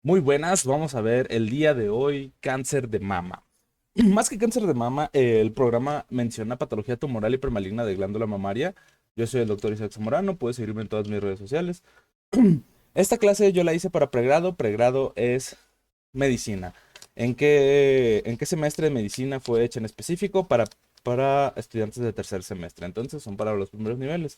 Muy buenas, vamos a ver el día de hoy cáncer de mama. Más que cáncer de mama, el programa menciona patología tumoral hipermaligna de glándula mamaria. Yo soy el doctor Isaac Zamorano, puedes seguirme en todas mis redes sociales. Esta clase yo la hice para pregrado, pregrado es medicina. ¿En qué semestre de medicina fue hecha en específico? Para estudiantes de tercer semestre. Entonces son para los primeros niveles,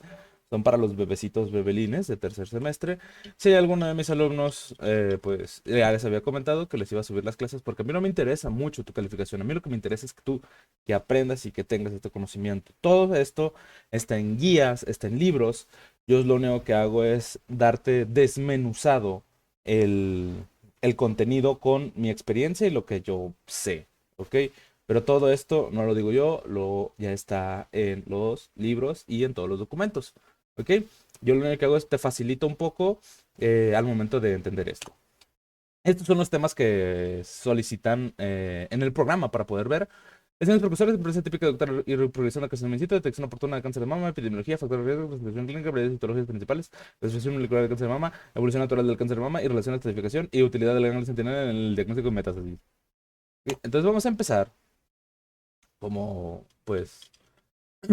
son para los bebecitos bebelines de tercer semestre. Si hay alguno de mis alumnos, pues ya les había comentado que les iba a subir las clases porque a mí no me interesa mucho tu calificación. A mí lo que me interesa es que tú que aprendas y que tengas este conocimiento. Todo esto está en guías, está en libros. Yo lo único que hago es darte desmenuzado el, el contenido con mi experiencia y lo que yo sé, ¿ok? Pero todo esto no lo digo yo, ya está en los libros y en todos los documentos, ¿ok? Yo lo único que hago es te facilito un poco al momento de entender esto. Estos son los temas que solicitan en el programa para poder ver. Lesiones precursores, presencia típica de doctor y reproducción de cáncer de detección oportuna de cáncer de mama, epidemiología, factores de riesgo, presentación clínica, variedades histológicas principales, clasificación molecular de cáncer de mama, evolución natural del cáncer de mama y relación a clasificación y utilidad del análisis centinela en el diagnóstico de metástasis. Entonces vamos a empezar como, pues,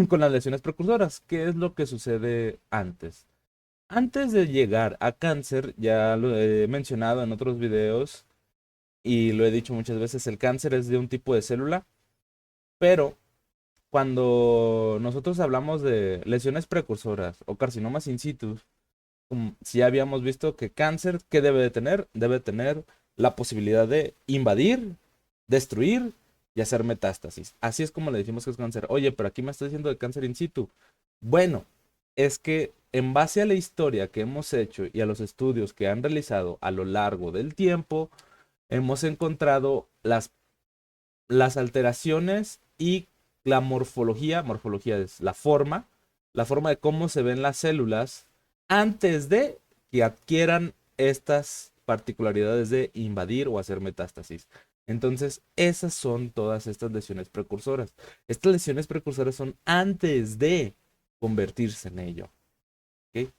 con las lesiones precursoras. ¿Qué es lo que sucede antes? Antes de llegar a cáncer, ya lo he mencionado en otros videos y lo he dicho muchas veces, el cáncer es de un tipo de célula, pero cuando nosotros hablamos de lesiones precursoras o carcinomas in situ, si ya habíamos visto que cáncer, ¿qué debe de tener? Debe tener la posibilidad de invadir, destruir y hacer metástasis. Así es como le decimos que es cáncer. Oye, pero aquí me está diciendo de cáncer in situ. Bueno, es que en base a la historia que hemos hecho y a los estudios que han realizado a lo largo del tiempo, hemos encontrado las alteraciones y la morfología es la forma de cómo se ven las células antes de que adquieran estas particularidades de invadir o hacer metástasis. Entonces, esas son todas estas lesiones precursoras. Estas lesiones precursoras son antes de convertirse en ello. ¿Ok?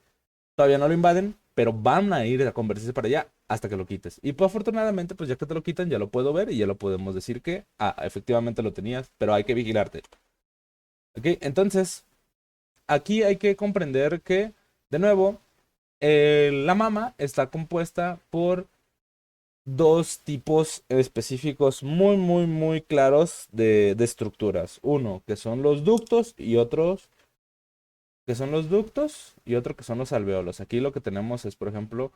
Todavía no lo invaden, pero van a ir a convertirse para allá hasta que lo quites. Y pues afortunadamente, pues ya que te lo quitan, ya lo puedo ver y ya lo podemos decir que, efectivamente lo tenías, pero hay que vigilarte. ¿Ok? Entonces, aquí hay que comprender que, de nuevo, la mama está compuesta por dos tipos específicos muy, muy, muy claros de estructuras. Uno que son los ductos y otros que son los ductos y otro que son los alveolos. Aquí lo que tenemos es, por ejemplo,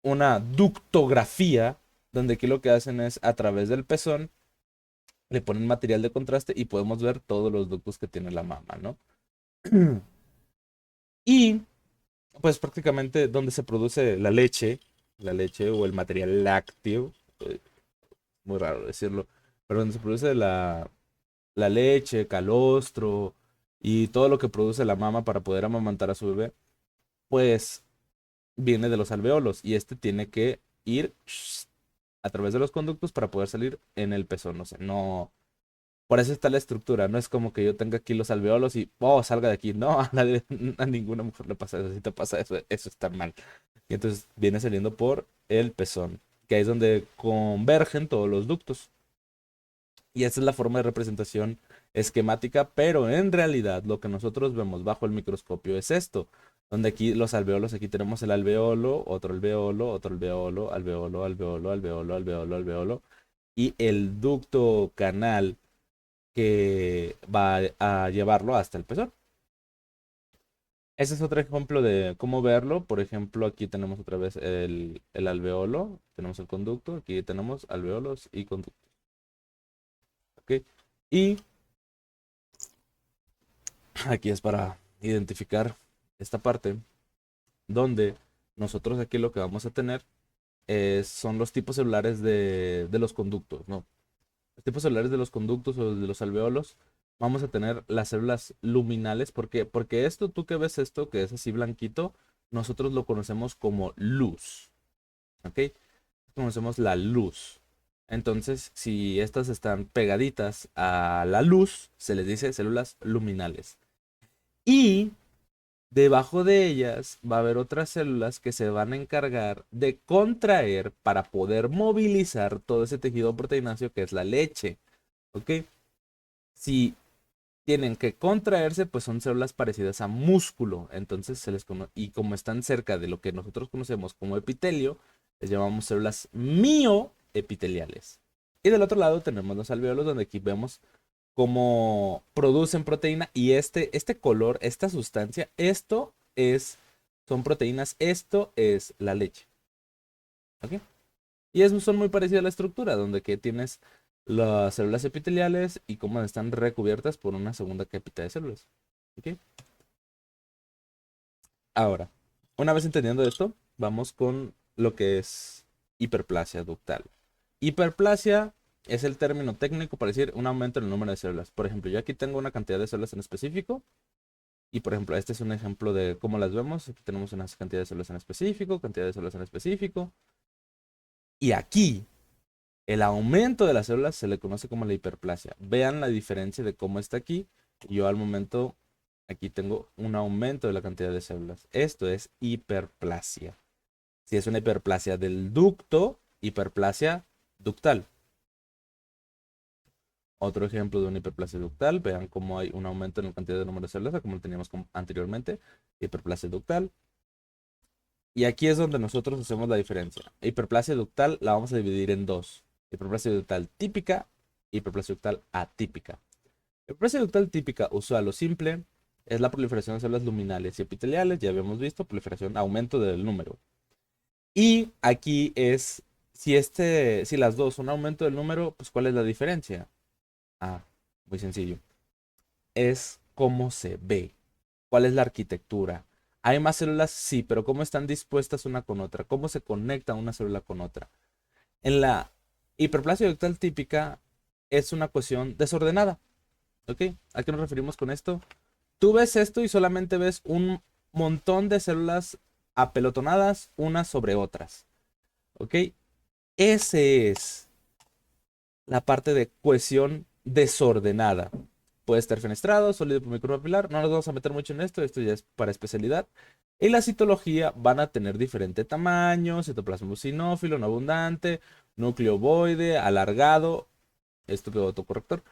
una ductografía, donde aquí lo que hacen es a través del pezón le ponen material de contraste y podemos ver todos los ductos que tiene la mama, ¿no? Y pues prácticamente donde se produce la leche o el material lácteo, eh, muy raro decirlo, pero donde se produce la leche, calostro y todo lo que produce la mama para poder amamantar a su bebé, pues viene de los alveolos y este tiene que ir a través de los conductos para poder salir en el pezón. No sé, no. Por eso está la estructura. No es como que yo tenga aquí los alveolos y, oh, salga de aquí. No, a ninguna mujer le pasa eso. Si te pasa eso, eso está mal. Y entonces viene saliendo por el pezón, que ahí es donde convergen todos los ductos. Y esa es la forma de representación esquemática, pero en realidad lo que nosotros vemos bajo el microscopio es esto, donde aquí los alveolos, aquí tenemos el alveolo, otro alveolo, alveolo, alveolo, alveolo, alveolo, alveolo, y el ducto canal que va a llevarlo hasta el pezón. Ese es otro ejemplo de cómo verlo. Por ejemplo, aquí tenemos otra vez el alveolo, tenemos el conducto, aquí tenemos alveolos y conductos. ¿Ok? Y aquí es para identificar esta parte donde nosotros aquí lo que vamos a tener son los tipos celulares de los conductos, ¿no? Los tipos celulares de los conductos o de los alveolos, vamos a tener las células luminales. ¿Por qué? Porque esto, tú que ves esto, que es así blanquito, nosotros lo conocemos como luz, ¿ok? Conocemos la luz. Entonces, si estas están pegaditas a la luz, se les dice células luminales. Y Debajo de ellas va a haber otras células que se van a encargar de contraer para poder movilizar todo ese tejido proteínáceo que es la leche. ¿Ok? Si tienen que contraerse, pues son células parecidas a músculo. Entonces se les conoce, y como están cerca de lo que nosotros conocemos como epitelio, les llamamos células mioepiteliales. Y del otro lado tenemos los alveolos, donde aquí vemos cómo producen proteína y este color, esta sustancia, son proteínas, esto es la leche. ¿Ok? Y son muy parecidas a la estructura, donde que tienes las células epiteliales y cómo están recubiertas por una segunda capita de células. ¿Ok? Ahora, una vez entendiendo esto, vamos con lo que es hiperplasia ductal. Hiperplasia es el término técnico para decir un aumento en el número de células. Por ejemplo, yo aquí tengo una cantidad de células en específico. Y por ejemplo, este es un ejemplo de cómo las vemos. Aquí tenemos una cantidad de células en específico, cantidad de células en específico. Y aquí, el aumento de las células se le conoce como la hiperplasia. Vean la diferencia de cómo está aquí. Yo al momento, aquí tengo un aumento de la cantidad de células. Esto es hiperplasia. Si es una hiperplasia del ducto, hiperplasia ductal. Otro ejemplo de una hiperplasia ductal, vean cómo hay un aumento en la cantidad de número de células, como lo teníamos anteriormente, hiperplasia ductal. Y aquí es donde nosotros hacemos la diferencia. Hiperplasia ductal la vamos a dividir en dos. Hiperplasia ductal típica y hiperplasia ductal atípica. Hiperplasia ductal típica, usual o simple, es la proliferación de células luminales y epiteliales, ya habíamos visto, proliferación, aumento del número. Y aquí es, si las dos son aumento del número, pues ¿cuál es la diferencia? Ah, muy sencillo. Es cómo se ve. ¿Cuál es la arquitectura? ¿Hay más células? Sí, pero ¿cómo están dispuestas una con otra? ¿Cómo se conecta una célula con otra? En la hiperplasia ductal típica es una cuestión desordenada. ¿Ok? ¿A qué nos referimos con esto? Tú ves esto y solamente ves un montón de células apelotonadas unas sobre otras. ¿Ok? Ese es la parte de cohesión desordenada. Puede estar fenestrado, sólido micropapilar. No nos vamos a meter mucho en esto ya es para especialidad. En la citología van a tener diferente tamaño, citoplasma sinófilo, no abundante, núcleo ovoide, alargado, esto que autocorrector,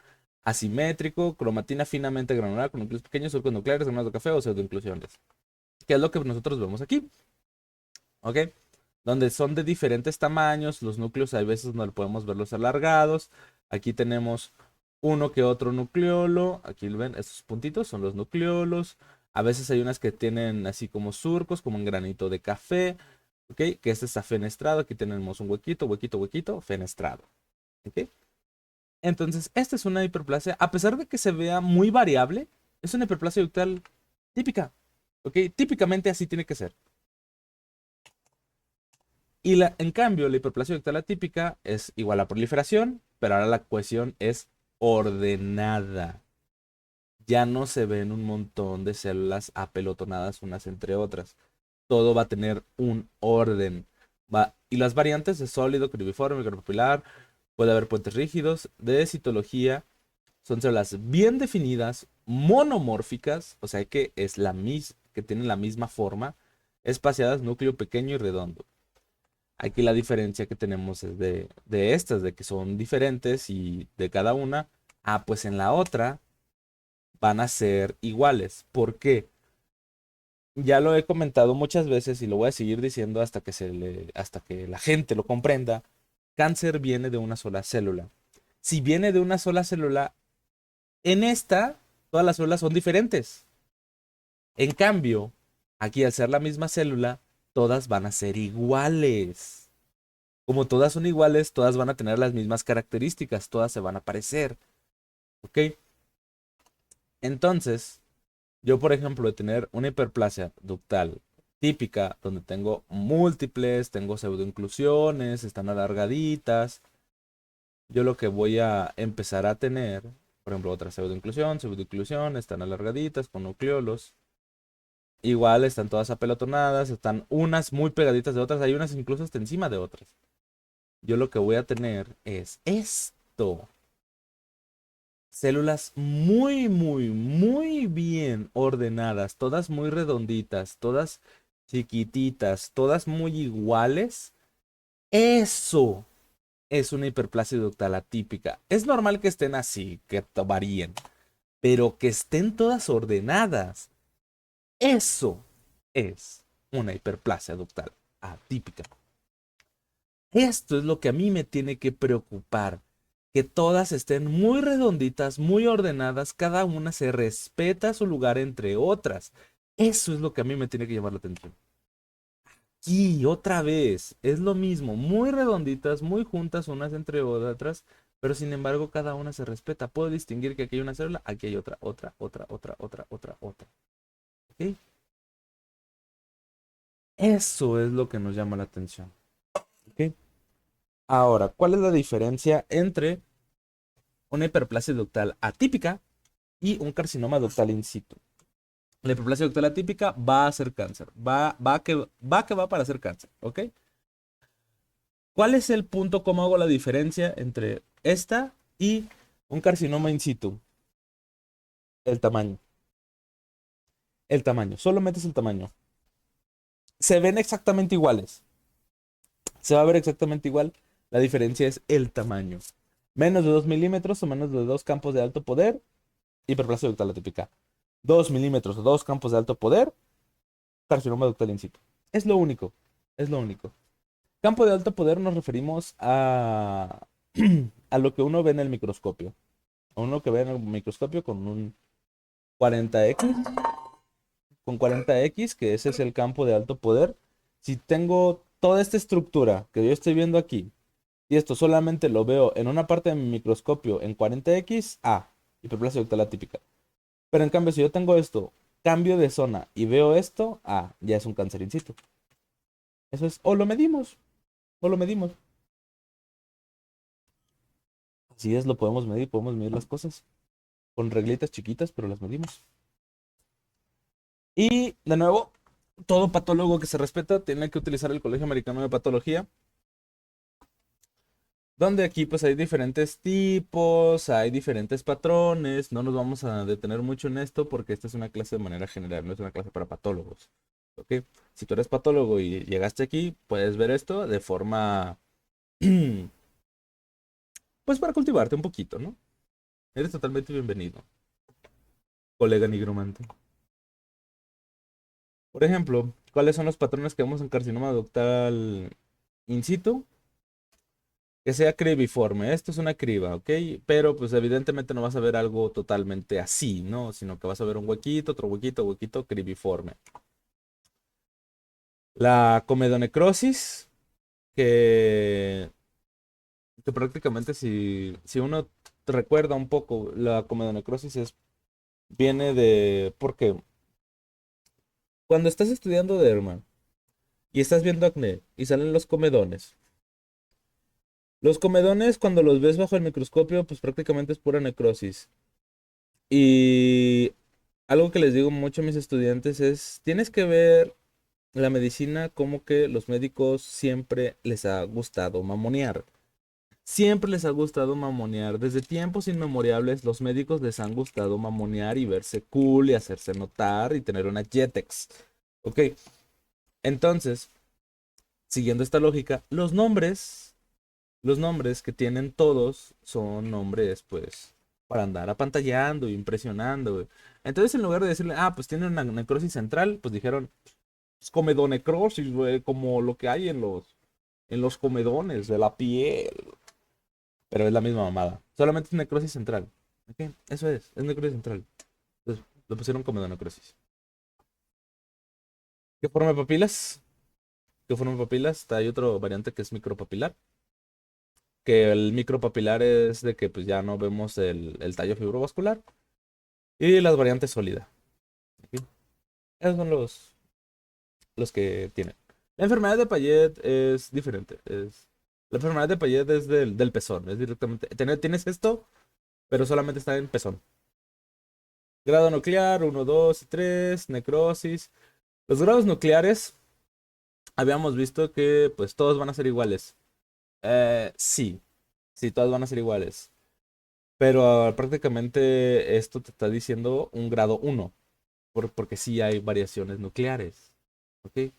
asimétrico, cromatina finamente granular con núcleos pequeños, surcos nucleares, granos de café o pseudoinclusiones. ¿Qué es lo que nosotros vemos aquí? ¿Ok? Donde son de diferentes tamaños, los núcleos hay veces no podemos verlos alargados. Aquí tenemos uno que otro nucleolo, aquí lo ven, estos puntitos son los nucleolos. A veces hay unas que tienen así como surcos, como un granito de café, ¿ok? Que este está fenestrado, aquí tenemos un huequito, huequito, huequito, fenestrado, ¿ok? Entonces, esta es una hiperplasia, a pesar de que se vea muy variable, es una hiperplasia ductal típica, ¿ok? Típicamente así tiene que ser. Y en cambio, la hiperplasia ductal atípica es igual a proliferación, pero ahora la cohesión es ordenada. Ya no se ven un montón de células apelotonadas unas entre otras. Todo va a tener un orden. Y las variantes de sólido, cribiforme, micropapilar, puede haber puentes rígidos, de citología, son células bien definidas, monomórficas, o sea que tienen la misma forma, espaciadas, núcleo pequeño y redondo. Aquí la diferencia que tenemos es de estas, de que son diferentes y de cada una. Ah, pues en la otra van a ser iguales. ¿Por qué? Ya lo he comentado muchas veces y lo voy a seguir diciendo hasta que la gente lo comprenda. Cáncer viene de una sola célula. Si viene de una sola célula, en esta todas las células son diferentes. En cambio, aquí al ser la misma célula, todas van a ser iguales. Como todas son iguales, todas van a tener las mismas características, todas se van a parecer. ¿Ok? Entonces, yo, por ejemplo, de tener una hiperplasia ductal típica, donde tengo múltiples, tengo pseudoinclusiones, están alargaditas, yo lo que voy a empezar a tener, por ejemplo, otra pseudoinclusión, están alargaditas con nucleolos. Igual están todas apelotonadas, están unas muy pegaditas de otras, hay unas incluso hasta encima de otras. Yo lo que voy a tener es esto. Células muy, muy, muy bien ordenadas, todas muy redonditas, todas chiquititas, todas muy iguales. Eso es una hiperplasia ductal atípica. Es normal que estén así, que varíen, pero que estén todas ordenadas. Eso es una hiperplasia ductal atípica. Esto es lo que a mí me tiene que preocupar. Que todas estén muy redonditas, muy ordenadas, cada una se respeta su lugar entre otras. Eso es lo que a mí me tiene que llamar la atención. Y otra vez, es lo mismo, muy redonditas, muy juntas unas entre otras, pero sin embargo cada una se respeta. Puedo distinguir que aquí hay una célula, aquí hay otra, otra, otra, otra, otra, otra, otra. ¿Ok? Eso es lo que nos llama la atención. ¿Ok? Ahora, ¿cuál es la diferencia entre una hiperplasia ductal atípica y un carcinoma ductal in situ? La hiperplasia ductal atípica va a ser cáncer, va para ser cáncer, ¿ok? ¿Cuál es el punto? ¿Cómo hago la diferencia entre esta y un carcinoma in situ? El tamaño. El tamaño. Solo metes el tamaño. Se ven exactamente iguales. Se va a ver exactamente igual. La diferencia es el tamaño. Menos de 2 milímetros o menos de 2 campos de alto poder. Hiperplasia ductal atípica. 2 milímetros o 2 campos de alto poder. Carcinoma ductal in situ. Es lo único. Es lo único. Campo de alto poder nos referimos a, a lo que uno ve en el microscopio. A uno que ve en el microscopio con un 40x, con 40x, que ese es el campo de alto poder. Si tengo toda esta estructura que yo estoy viendo aquí, y esto solamente lo veo en una parte de mi microscopio en 40x, hiperplasia ductal atípica. Pero en cambio, si yo tengo esto, cambio de zona y veo esto, ya es un cáncer in situ. Eso es, o lo medimos, o lo medimos. Así es, lo podemos medir las cosas. Con reglitas chiquitas, pero las medimos. Y de nuevo, todo patólogo que se respeta tiene que utilizar el Colegio Americano de Patología, donde aquí pues hay diferentes tipos, hay diferentes patrones. No nos vamos a detener mucho en esto porque esta es una clase de manera general, no es una clase para patólogos. ¿Ok? Si tú eres patólogo y llegaste aquí, puedes ver esto de forma, pues para cultivarte un poquito, ¿no? Eres totalmente bienvenido, colega nigromante. Por ejemplo, ¿cuáles son los patrones que vemos en carcinoma ductal in situ? Que sea cribiforme. Esto es una criba, ¿ok? Pero pues evidentemente no vas a ver algo totalmente así, ¿no? Sino que vas a ver un huequito, otro huequito, huequito cribiforme. La comedonecrosis, que, que prácticamente si uno recuerda un poco, la comedonecrosis viene de... Porque cuando estás estudiando derma y estás viendo acné y salen los comedones cuando los ves bajo el microscopio, pues prácticamente es pura necrosis. Y algo que les digo mucho a mis estudiantes es, tienes que ver la medicina como que los médicos siempre les ha gustado mamonear. Siempre les ha gustado mamonear. Desde tiempos inmemorables, los médicos les han gustado mamonear y verse cool y hacerse notar y tener una Jetex. Ok, entonces, siguiendo esta lógica, los nombres que tienen todos son nombres, pues, para andar apantallando, impresionando, güey. Entonces, en lugar de decirle, pues tiene una necrosis central, pues dijeron, es comedonecrosis, güey, como lo que hay en los comedones de la piel. Pero es la misma mamada. Solamente es necrosis central. ¿Ok? Eso es necrosis central. Entonces, lo pusieron comedonecrosis. ¿Qué forma de papilas? ¿Qué forma de papilas? Hay otro variante que es micropapilar. Que el micropapilar es de que pues ya no vemos el tallo fibrovascular. Y las variantes sólida. ¿Ok? Esos son los que tienen. La enfermedad de Payet es diferente. La enfermedad de Payet es del pezón. Es directamente. Tienes esto, pero solamente está en pezón. Grado nuclear, uno 2 y 3 necrosis. Los grados nucleares, habíamos visto que pues todos van a ser iguales. Sí, sí, todos van a ser iguales. pero prácticamente esto te está diciendo un grado 1, porque sí hay variaciones nucleares, ¿ok? Sí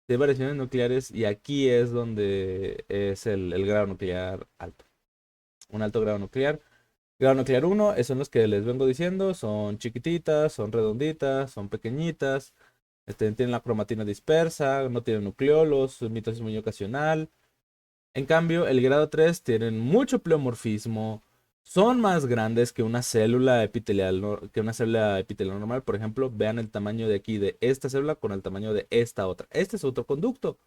hay variaciones nucleares y aquí es donde es el grado nuclear alto, un alto grado nuclear. Grado nuclear 1 son los que les vengo diciendo, son chiquititas, son redonditas, son pequeñitas, tienen la cromatina dispersa, no tienen nucleolos, su mitosis muy ocasional. En cambio, el grado 3 tienen mucho pleomorfismo, son más grandes que una célula epitelial, que una célula epitelial normal. Por ejemplo, vean el tamaño de aquí de esta célula con el tamaño de esta otra. Este es otro conducto.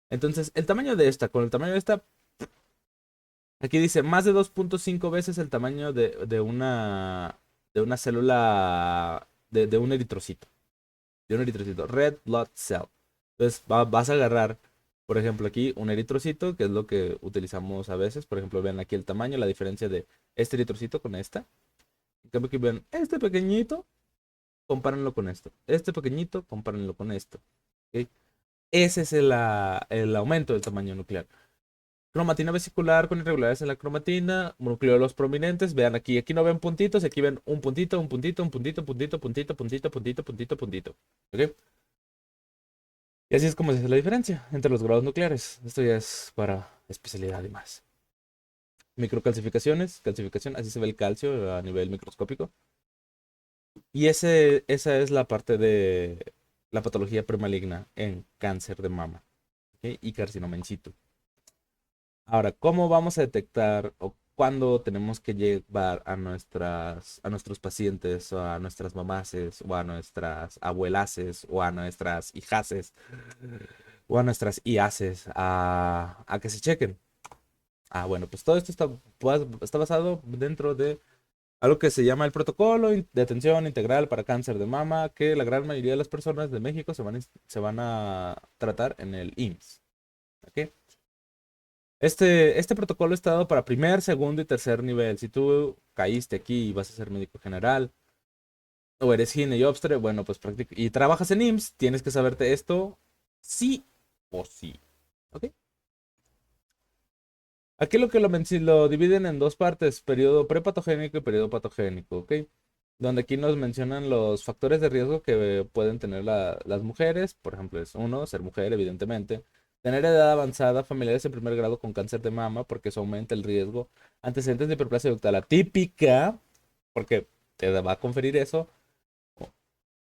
Entonces, el tamaño de esta con el tamaño de esta, aquí dice más de 2.5 veces el tamaño de una célula, de un eritrocito. De un eritrocito, red blood cell. Entonces vas a agarrar, por ejemplo, aquí un eritrocito, que es lo que utilizamos a veces. Por ejemplo, vean aquí el tamaño, la diferencia de este eritrocito con esta. En cambio, aquí ven este pequeñito, compárenlo con esto. Este pequeñito, compárenlo con esto. ¿Ok? Ese es el aumento del tamaño nuclear. Cromatina vesicular con irregularidades en la cromatina, nucleolos prominentes. Vean aquí, aquí no ven puntitos, aquí ven un puntito, un puntito, un puntito, puntito, puntito, puntito, puntito, puntito, puntito. ¿Ok? Y así es como se hace la diferencia entre los grados nucleares. Esto ya es para especialidad y más. Microcalcificaciones, calcificación, así se ve el calcio a nivel microscópico. Y esa es la parte de la patología premaligna en cáncer de mama, ¿ok? Y carcinoma in situ. Ahora, ¿cómo vamos a detectar o cuándo tenemos que llevar a nuestros pacientes o a nuestras mamases o a nuestras abuelaces o a nuestras hijases o a nuestras IACES a que se chequen? Ah, bueno, pues todo esto está basado dentro de algo que se llama el protocolo de atención integral para cáncer de mama, que la gran mayoría de las personas de México se van a tratar en el IMSS. ¿Ok? Este protocolo está dado para primer, segundo y tercer nivel. Si tú caíste aquí y vas a ser médico general o eres gine y obstre, bueno, pues y trabajas en IMSS, tienes que saberte esto sí o sí. ¿Ok? Aquí lo dividen en dos partes, periodo prepatogénico y periodo patogénico, ¿ok? Donde aquí nos mencionan los factores de riesgo que pueden tener las mujeres, por ejemplo, es uno, ser mujer, evidentemente, tener edad avanzada, familiares en primer grado con cáncer de mama, porque eso aumenta el riesgo, antecedentes de hiperplasia ductal atípica, porque te va a conferir eso,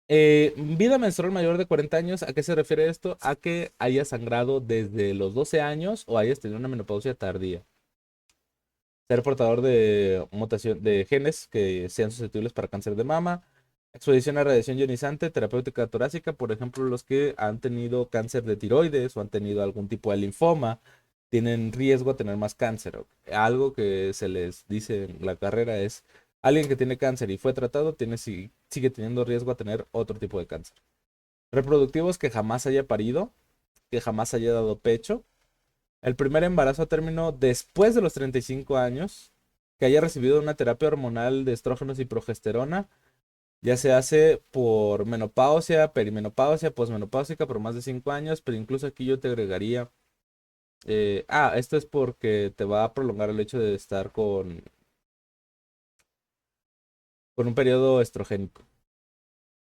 vida menstrual mayor de 40 años. ¿A qué se refiere esto? A que hayas sangrado desde los 12 años o hayas tenido una menopausia tardía. Ser portador de mutación de genes que sean susceptibles para cáncer de mama, exposición a radiación ionizante, terapéutica torácica, por ejemplo, los que han tenido cáncer de tiroides o han tenido algún tipo de linfoma, tienen riesgo a tener más cáncer. Algo que se les dice en la carrera es, alguien que tiene cáncer y fue tratado, sigue teniendo riesgo a tener otro tipo de cáncer. Reproductivos que jamás haya parido, que jamás haya dado pecho, el primer embarazo a término después de los 35 años, que haya recibido una terapia hormonal de estrógenos y progesterona, ya se hace por menopausia, perimenopausia, posmenopáusica por más de 5 años, pero incluso aquí yo te agregaría, esto es porque te va a prolongar el hecho de estar con un periodo estrogénico.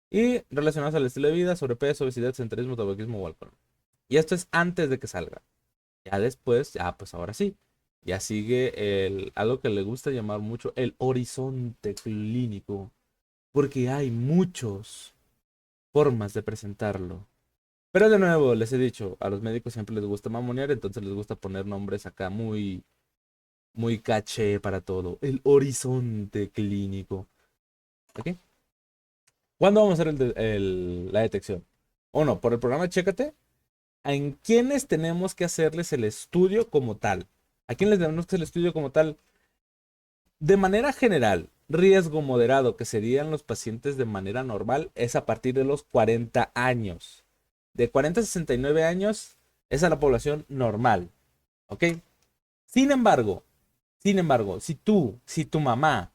Y relacionados al estilo de vida, sobrepeso, obesidad, sedentarismo, tabaquismo o alcohol. Y esto es antes de que salga. Ya después, ya pues ahora sí, ya sigue algo que le gusta llamar mucho el horizonte clínico, porque hay muchas formas de presentarlo. Pero de nuevo, les he dicho, a los médicos siempre les gusta mamonear, entonces les gusta poner nombres acá muy, muy caché para todo. El horizonte clínico. ¿Ok? ¿Cuándo vamos a hacer la detección? Uno, por el programa Chécate, ¿en quiénes tenemos que hacerles el estudio como tal? ¿A quién les tenemos que hacer el estudio como tal? De manera general, riesgo moderado, que serían los pacientes de manera normal, es a partir de los 40 años. De 40 a 69 años es a la población normal. ¿Ok? Sin embargo, si tu mamá,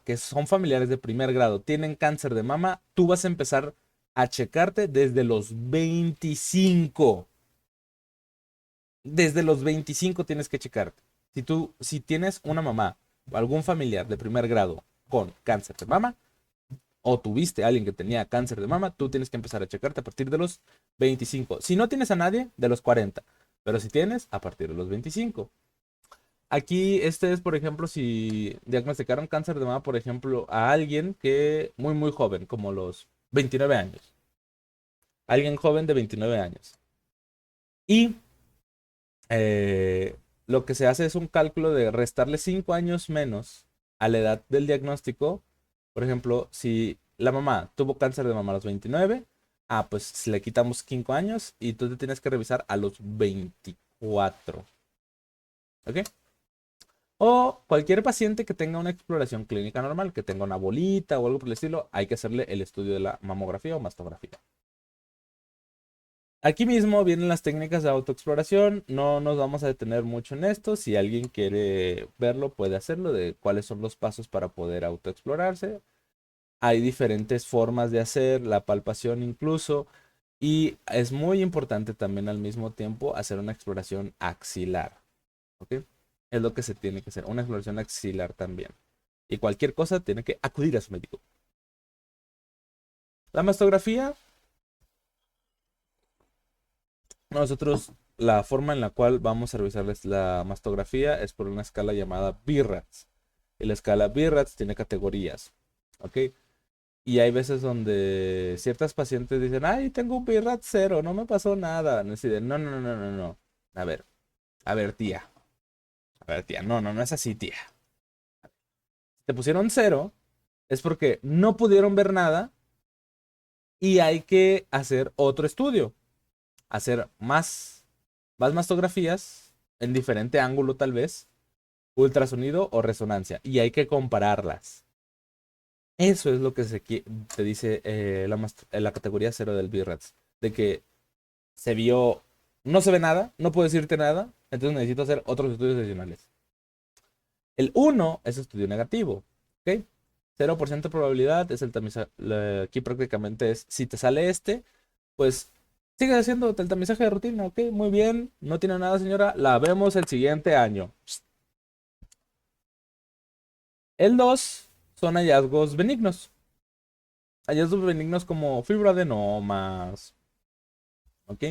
que son familiares de primer grado, tienen cáncer de mama, tú vas a empezar a checarte desde los 25. Desde los 25 tienes que checarte. Si tienes una mamá o algún familiar de primer grado con cáncer de mama, o tuviste a alguien que tenía cáncer de mama, tú tienes que empezar a checarte a partir de los 25. Si no tienes a nadie, de los 40. Pero si tienes, a partir de los 25. Aquí este es, por ejemplo, si diagnosticaron cáncer de mama, por ejemplo, a alguien que muy joven, como los 29 años. Alguien joven de 29 años. Y eh, lo que se hace es un cálculo de restarle 5 años menos a la edad del diagnóstico. Por ejemplo, si la mamá tuvo cáncer de mama a los 29, pues si le quitamos 5 años y tú te tienes que revisar a los 24. ¿Ok? O cualquier paciente que tenga una exploración clínica normal, que tenga una bolita o algo por el estilo, hay que hacerle el estudio de la mamografía o mastografía. Aquí mismo vienen las técnicas de autoexploración. No nos vamos a detener mucho en esto. Si alguien quiere verlo, puede hacerlo, de cuáles son los pasos para poder autoexplorarse. Hay diferentes formas de hacer, la palpación incluso. Y es muy importante también al mismo tiempo hacer una exploración axilar. ¿Ok? Es lo que se tiene que hacer, una exploración axilar también. Y cualquier cosa tiene que acudir a su médico. La mastografía, nosotros la forma en la cual vamos a revisarles la mastografía es por una escala llamada BIRATS. Y la escala BIRATS tiene categorías. ¿Ok? Y hay veces donde ciertas pacientes dicen, ay, tengo un BIRATS 0, no me pasó nada. No, no. A ver, a ver, tía. A ver, tía, no es así, tía. Te pusieron 0, es porque no pudieron ver nada y hay que hacer otro estudio. Hacer más mastografías en diferente ángulo tal vez, ultrasonido o resonancia. Y hay que compararlas. Eso es lo que te dice la categoría 0 del BIRATS. De que se vio, no se ve nada, no puedo decirte nada, entonces necesito hacer otros estudios adicionales. El 1 es estudio negativo, ¿ok? 0% de probabilidad es el tamizaje. Aquí prácticamente es, si te sale pues sigue haciendo el tamizaje de rutina, ¿ok? Muy bien, no tiene nada, señora, la vemos el siguiente año. El 2 son hallazgos benignos. Hallazgos benignos como fibroadenomas, ¿ok?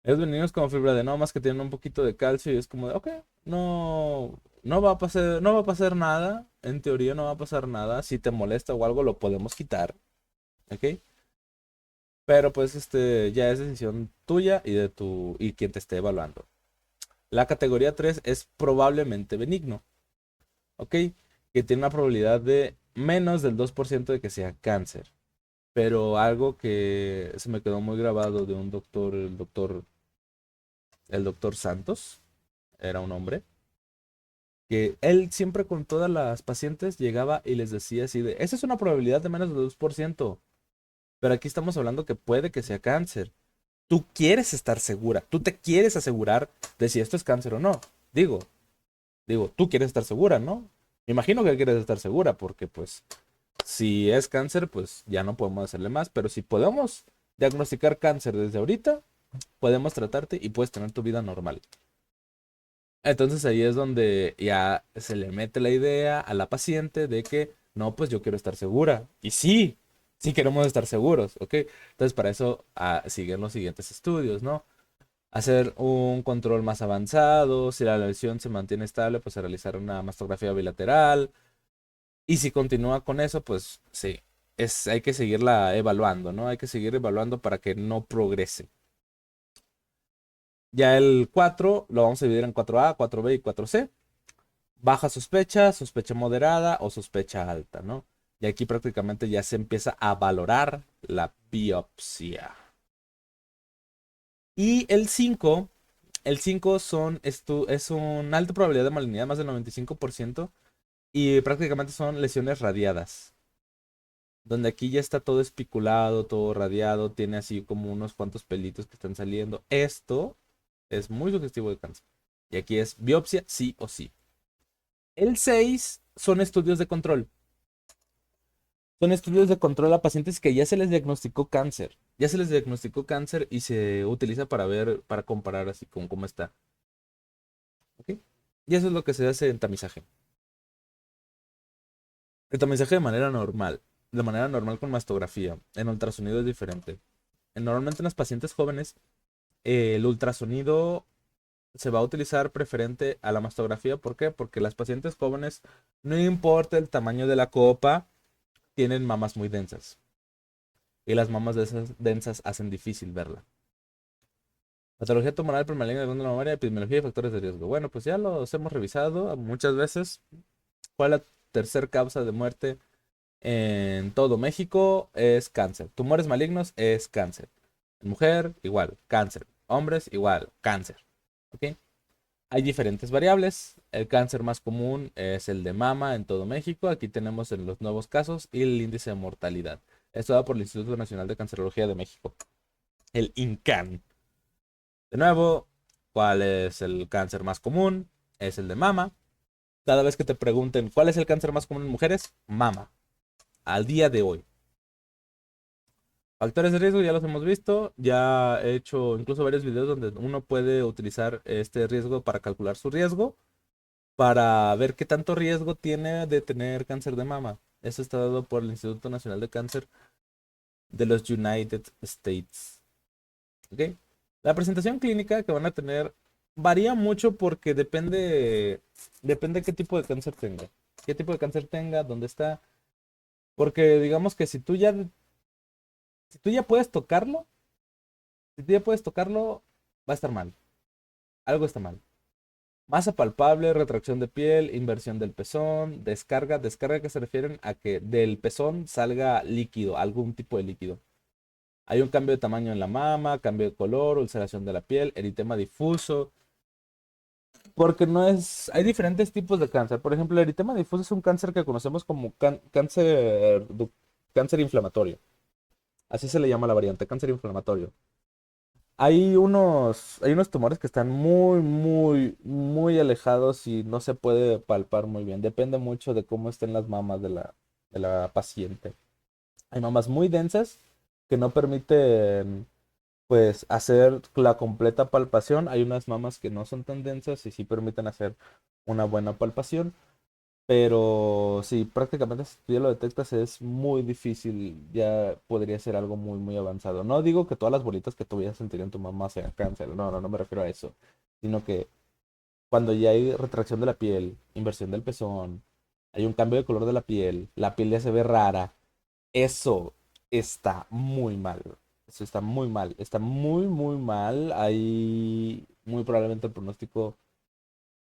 Hallazgos benignos como fibroadenomas que tienen un poquito de calcio y es como de, ok, no va a pasar nada. En teoría no va a pasar nada. Si te molesta o algo, lo podemos quitar, ¿ok? Pero pues ya es decisión tuya y quien te esté evaluando. La categoría 3 es probablemente benigno, ¿ok? Que tiene una probabilidad de menos del 2% de que sea cáncer. Pero algo que se me quedó muy grabado de un doctor, el doctor Santos, era un hombre, que él siempre con todas las pacientes llegaba y les decía así de, esa es una probabilidad de menos del 2%, pero aquí estamos hablando que puede que sea cáncer. Tú quieres estar segura, tú te quieres asegurar de si esto es cáncer o no. Digo, tú quieres estar segura, ¿no? Me imagino que quieres estar segura porque pues si es cáncer, pues ya no podemos hacerle más, pero si podemos diagnosticar cáncer desde ahorita, podemos tratarte y puedes tener tu vida normal. Entonces ahí es donde ya se le mete la idea a la paciente de que no, pues yo quiero estar segura. Y sí queremos estar seguros, ¿ok? Entonces para eso siguen los siguientes estudios, ¿no? Hacer un control más avanzado, si la lesión se mantiene estable, pues realizar una mastografía bilateral. Y si continúa con eso, pues sí, hay que seguirla evaluando, ¿no? Hay que seguir evaluando para que no progrese. Ya el 4 lo vamos a dividir en 4A, 4B y 4C. Baja sospecha, sospecha moderada o sospecha alta, ¿no? Y aquí prácticamente ya se empieza a valorar la biopsia. Y el 5 es una alta probabilidad de malignidad, más del 95%, y prácticamente son lesiones radiadas, donde aquí ya está todo espiculado, todo radiado, tiene así como unos cuantos pelitos que están saliendo. Esto es muy sugestivo de cáncer. Y aquí es biopsia sí o sí. El 6 son estudios de control. Son estudios de control a pacientes que ya se les diagnosticó cáncer. Ya se les diagnosticó cáncer y se utiliza para comparar así con cómo está. ¿Ok? Y eso es lo que se hace en tamizaje. El tamizaje de manera normal con mastografía. En ultrasonido es diferente. Normalmente en las pacientes jóvenes, el ultrasonido se va a utilizar preferente a la mastografía. ¿Por qué? Porque las pacientes jóvenes, no importa el tamaño de la copa, tienen mamas muy densas. Y las mamas de esas densas hacen difícil verla. Patología tumoral permaligna de glándula mamaria, epidemiología y factores de riesgo. Bueno, pues ya los hemos revisado muchas veces. ¿Cuál es la tercer causa de muerte en todo México? Es cáncer. Tumores malignos es cáncer. Mujer, igual, cáncer. Hombres, igual, cáncer. ¿Ok? Hay diferentes variables. El cáncer más común es el de mama en todo México. Aquí tenemos en los nuevos casos y el índice de mortalidad. Esto da por el Instituto Nacional de Cancerología de México, el INCAN. De nuevo, ¿cuál es el cáncer más común? Es el de mama. Cada vez que te pregunten cuál es el cáncer más común en mujeres, mama. Al día de hoy. Factores de riesgo ya los hemos visto. Ya he hecho incluso varios videos donde uno puede utilizar este riesgo para calcular su riesgo, para ver qué tanto riesgo tiene de tener cáncer de mama. Eso está dado por el Instituto Nacional de Cáncer de los United States. ¿Ok? La presentación clínica que van a tener varía mucho porque depende qué tipo de cáncer tenga. Qué tipo de cáncer tenga, dónde está. Porque digamos que si tú ya puedes tocarlo, si tú ya puedes tocarlo, va a estar mal. Algo está mal. Masa palpable, retracción de piel, inversión del pezón, descarga. Descarga que se refieren a que del pezón salga líquido, algún tipo de líquido. Hay un cambio de tamaño en la mama, cambio de color, ulceración de la piel, eritema difuso. Porque no es. Hay diferentes tipos de cáncer. Por ejemplo, el eritema difuso es un cáncer que conocemos como cáncer inflamatorio. Así se le llama la variante, cáncer inflamatorio. Hay unos tumores que están muy, muy, muy alejados y no se puede palpar muy bien. Depende mucho de cómo estén las mamas de la paciente. Hay mamas muy densas que no permiten, pues, hacer la completa palpación. Hay unas mamas que no son tan densas y sí permiten hacer una buena palpación. Pero sí, prácticamente si tú ya lo detectas es muy difícil, ya podría ser algo muy, muy avanzado. No digo que todas las bolitas que tú vayas a sentir en tu mamá sean cáncer, no, no, no me refiero a eso, sino que cuando ya hay retracción de la piel, inversión del pezón, hay un cambio de color de la piel ya se ve rara, eso está muy mal, eso está muy mal, está muy, muy mal, ahí muy probablemente el pronóstico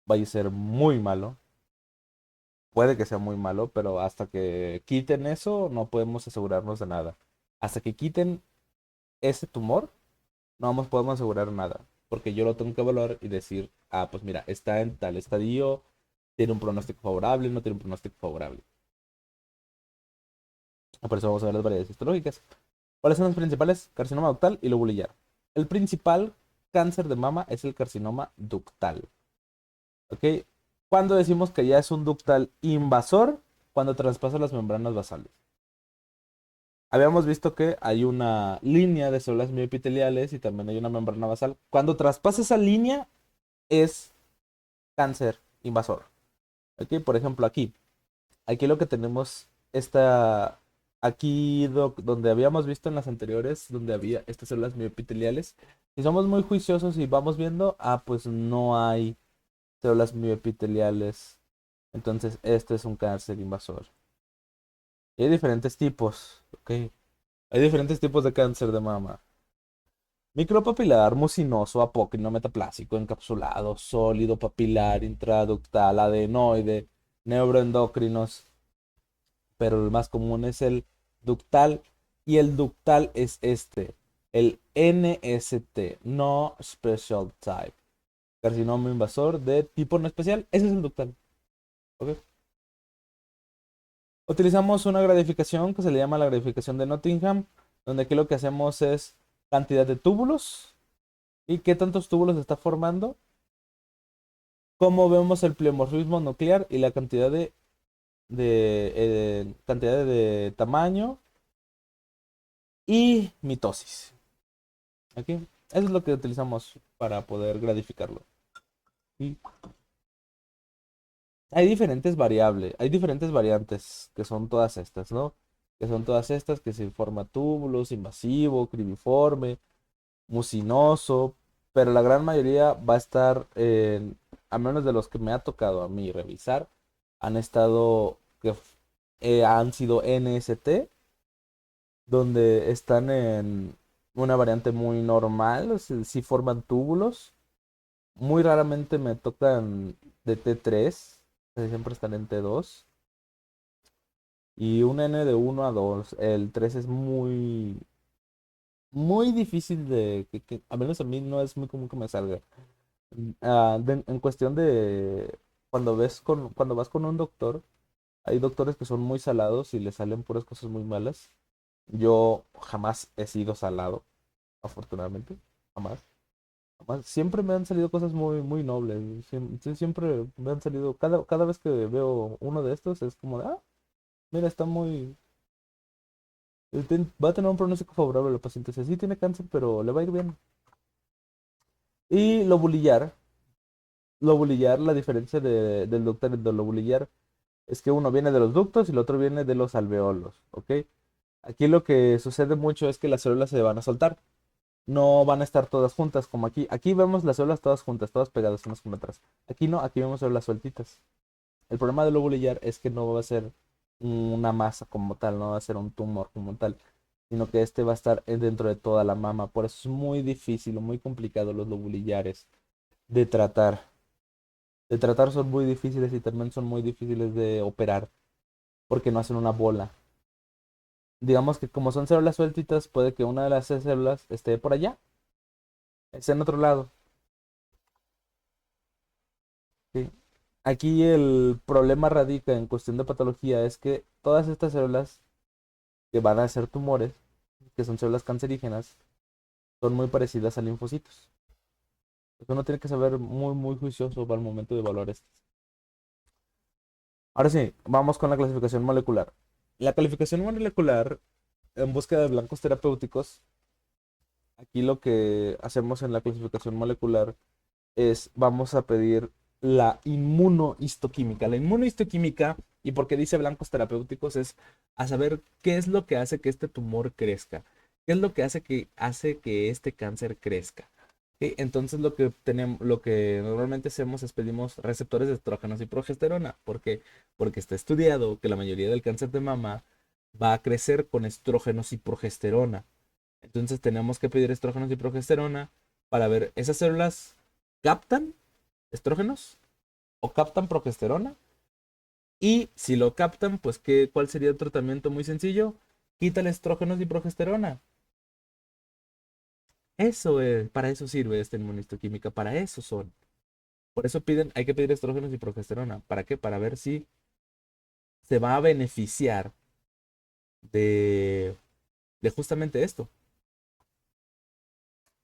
vaya a ser muy malo. Puede que sea muy malo, pero hasta que quiten eso, no podemos asegurarnos de nada. Hasta que quiten ese tumor, podemos asegurar nada. Porque yo lo tengo que evaluar y decir, pues mira, está en tal estadio, tiene un pronóstico favorable, no tiene un pronóstico favorable. Por eso vamos a ver las variedades histológicas. ¿Cuáles son los principales? Carcinoma ductal y lobulillar. El principal cáncer de mama es el carcinoma ductal. ¿Ok? Cuando decimos que ya es un ductal invasor, cuando traspasa las membranas basales. Habíamos visto que hay una línea de células mioepiteliales y también hay una membrana basal. Cuando traspasa esa línea es cáncer invasor. ¿Ok? Por ejemplo, aquí lo que tenemos está aquí donde habíamos visto en las anteriores, donde había estas células mioepiteliales. Si somos muy juiciosos y vamos viendo, pues no hay células mioepiteliales. Entonces, este es un cáncer invasor. Y hay diferentes tipos, ¿ok? Hay diferentes tipos de cáncer de mama. Micropapilar, mucinoso, apócrino, metaplásico, encapsulado, sólido, papilar, intraductal, adenoide, neuroendocrinos, pero el más común es el ductal y el ductal es el NST, No Special Type, carcinoma invasor de tipo no especial, ese es el ductal. ¿Ok? Utilizamos una gradificación que se le llama la gradificación de Nottingham, donde aquí lo que hacemos es cantidad de túbulos y qué tantos túbulos está formando, cómo vemos el pleomorfismo nuclear y la cantidad de tamaño y mitosis. Aquí, eso es lo que utilizamos para poder gradificarlo. Y Hay diferentes variables, hay diferentes variantes que son todas estas, ¿no? Que son todas estas que se forma túbulos, invasivo, cribiforme, mucinoso, pero la gran mayoría va a estar a menos de los que me ha tocado a mí revisar, han estado, han sido NST, donde están en una variante muy normal, o sea, sí forman túbulos. Muy raramente me tocan de T3, casi siempre están en T2. Y un N de 1 a 2. El 3 es muy difícil a menos a mí no es muy común que me salga. En cuestión de cuando vas con un doctor, hay doctores que son muy salados y le salen puras cosas muy malas. Yo jamás he sido salado, afortunadamente. Jamás. Jamás. Siempre me han salido cosas muy nobles. Siempre me han salido. Cada vez que veo uno de estos es como de, mira, está muy. Va a tener un pronóstico favorable el paciente. O sea, sí tiene cáncer, pero le va a ir bien. Y lobulillar, la diferencia del ductal y del lobulillar es que uno viene de los ductos y el otro viene de los alveolos, ¿ok? Aquí lo que sucede mucho es que las células se van a soltar. No van a estar todas juntas como aquí. Aquí vemos las células todas juntas, todas pegadas unas con otras. Aquí no, aquí vemos células sueltitas. El problema del lobulillar es que no va a ser una masa como tal, no va a ser un tumor como tal, sino que este va a estar dentro de toda la mama. Por eso es muy difícil o muy complicado los lobulillares de tratar. De tratar son muy difíciles y también son muy difíciles de operar porque no hacen una bola. Digamos que como son células sueltitas, puede que una de las células esté por allá, esté en otro lado. ¿Sí? Aquí el problema radica en cuestión de patología es que todas estas células que van a ser tumores, que son células cancerígenas, son muy parecidas a linfocitos. Entonces uno tiene que saber muy juicioso al momento de evaluar estas. Ahora sí, vamos con la clasificación molecular. La calificación molecular en búsqueda de blancos terapéuticos, aquí lo que hacemos en la clasificación molecular es vamos a pedir la inmunohistoquímica. La inmunohistoquímica, y porque dice blancos terapéuticos, es a saber qué es lo que hace que este tumor crezca, qué es lo que hace que este cáncer crezca. ¿Sí? Entonces lo que normalmente hacemos es pedimos receptores de estrógenos y progesterona. ¿Por qué? Porque está estudiado que la mayoría del cáncer de mama va a crecer con estrógenos y progesterona. Entonces tenemos que pedir estrógenos y progesterona para ver esas células captan estrógenos o captan progesterona. Y si lo captan, pues ¿cuál sería el tratamiento muy sencillo? Quítale estrógenos y progesterona. Eso es, para eso sirve esta inmunistoquímica, para eso son. Por eso hay que pedir estrógenos y progesterona. ¿Para qué? Para ver si se va a beneficiar de, de justamente esto.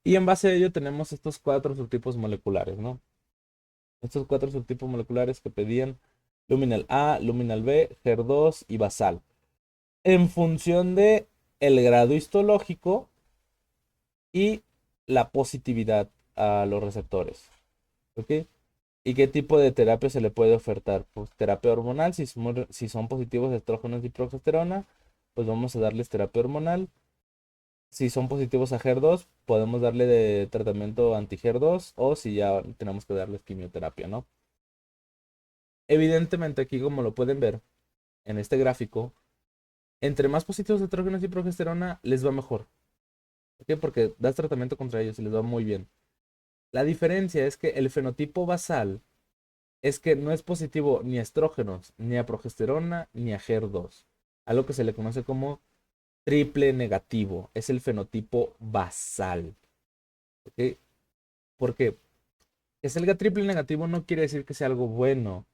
Y en base a ello tenemos estos 4 subtipos moleculares, ¿no? Estos 4 subtipos moleculares que pedían luminal A, luminal B, HER2 y basal. En función de el grado histológico y la positividad a los receptores. ¿Ok? ¿Y qué tipo de terapia se le puede ofertar? Pues terapia hormonal, si son positivos estrógenos y progesterona, pues vamos a darles terapia hormonal. Si son positivos a HER2, podemos darle de tratamiento anti-HER2 o si ya tenemos que darles quimioterapia, ¿no? Evidentemente aquí, como lo pueden ver en este gráfico, entre más positivos estrógenos y progesterona, les va mejor. ¿Por qué? Porque das tratamiento contra ellos y les va muy bien. La diferencia es que el fenotipo basal es que no es positivo ni a estrógenos, ni a progesterona, ni a HER2. Algo que se le conoce como triple negativo. Es el fenotipo basal. ¿Ok? Porque que salga triple negativo no quiere decir que sea algo bueno.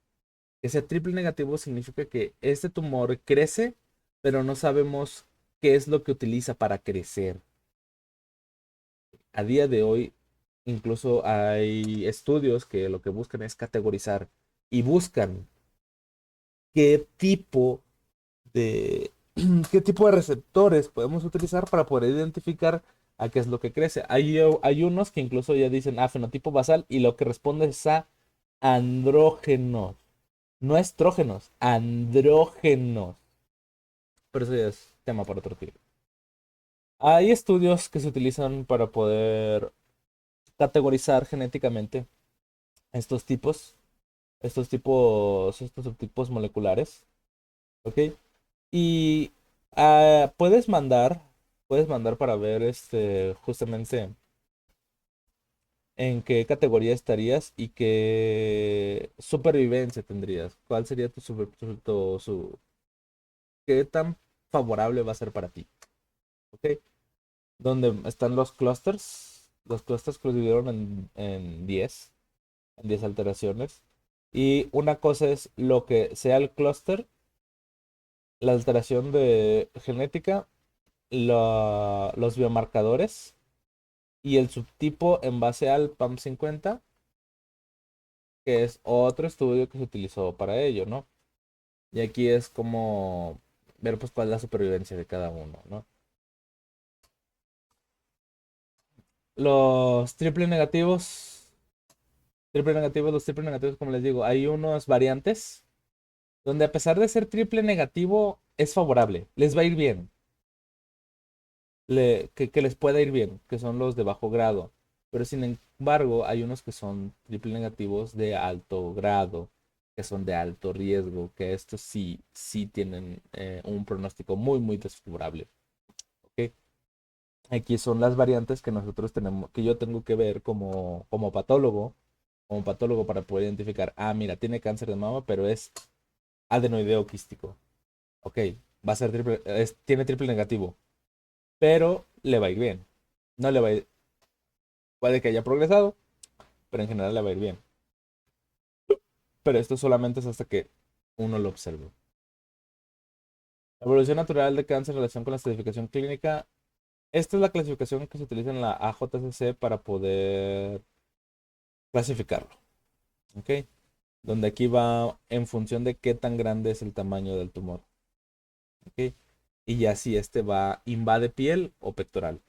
Que sea triple negativo significa que este tumor crece, pero no sabemos qué es lo que utiliza para crecer. A día de hoy, incluso hay estudios que lo que buscan es categorizar y buscan qué tipo de, qué tipo de receptores podemos utilizar para poder identificar a qué es lo que crece. Hay unos que incluso ya dicen, fenotipo basal y lo que responde es a andrógenos. No estrógenos, andrógenos. Pero eso ya es tema para otro día. Hay estudios que se utilizan para poder categorizar genéticamente estos tipos, estos subtipos moleculares, ¿ok? Y puedes mandar para ver justamente en qué categoría estarías y qué supervivencia tendrías. ¿Cuál sería qué tan favorable va a ser para ti? ¿Ok? Donde están los clusters. Los clusters que los dividieron en 10 alteraciones. Y una cosa es lo que sea el clúster, la alteración de genética, los biomarcadores y el subtipo en base al PAM50, que es otro estudio que se utilizó para ello, ¿no? Y aquí es como ver pues cuál es la supervivencia de cada uno, ¿no? Los los triple negativos, como les digo, hay unas variantes donde a pesar de ser triple negativo, es favorable, les va a ir bien, que les pueda ir bien, que son los de bajo grado. Pero sin embargo, hay unos que son triple negativos de alto grado, que son de alto riesgo, que estos sí tienen un pronóstico muy desfavorable. ¿Ok? Aquí son las variantes que nosotros tenemos, que yo tengo que ver como patólogo para poder identificar, mira, tiene cáncer de mama, pero es adenoideo quístico. Ok, va a ser tiene triple negativo, pero le va a ir bien. No le va a ir, puede que haya progresado, pero en general le va a ir bien. Pero esto solamente es hasta que uno lo observe. La evolución natural de cáncer en relación con la estratificación clínica. Esta es la clasificación que se utiliza en la AJCC para poder clasificarlo. ¿Ok? Donde aquí va en función de qué tan grande es el tamaño del tumor. ¿Ok? Y ya si invade piel o pectoral.